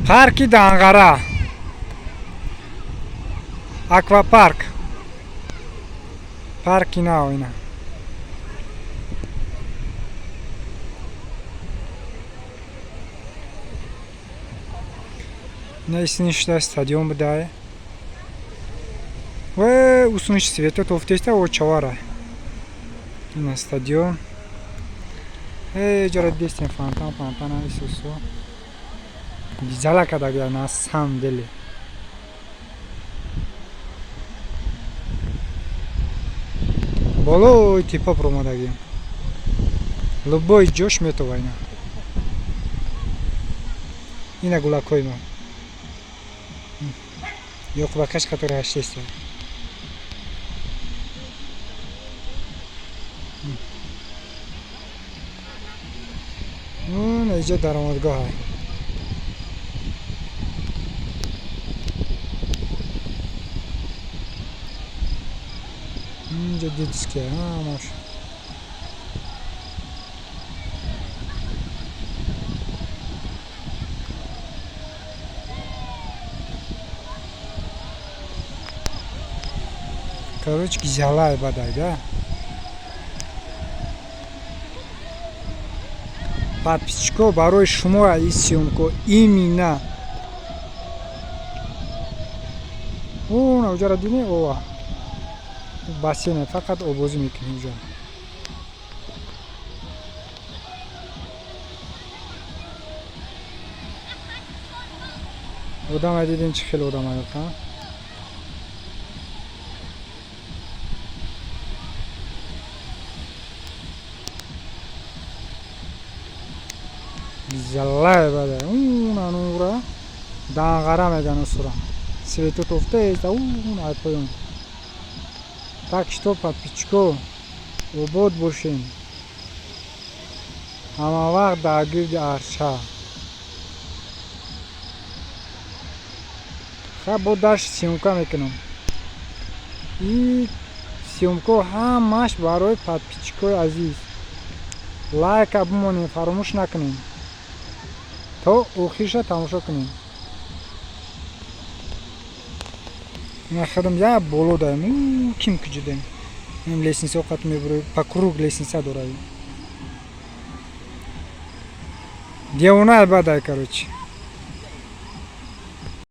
Парки Данғара. Аквапарк. Парки на ойна. Если что, стадион бдае. Вэ усунч света тофтеста о чавара. На стадион. Жара дестен фантан исусу. Дизала кадагя на самом деле. Боло типа промодаги. Любой джош метовайна. Ина гулакойма. Yok bakaç который haştesi. اینجا درآمدگاه های. اینجا دیسکه ماش. Короче, гизалай бадай, да? Подписчиков барои шумо из съёмку именно. О, наужара дине, о. Бассейн фақат обози мекунем инҷо. Одам дидем чӣ хел одам аёд, ха? Заллай бада. Нанура. Данғара меган усура. Свету тофтеста, айпоён. Так что, подписчиков, обод бошем. Ҳама вақт дар гирди арша. Ха бо дашт съёмка мекунам. И съёмка ҳамаш барои подписчикои азиз. Лайка бимонем, фаромӯш накунем. То охирша тамошо кунем. Нахадам я боло даем. Ким куҷудем. Ин лестница оқат мебурои по круг лестница дораи. Девона бадай, короче.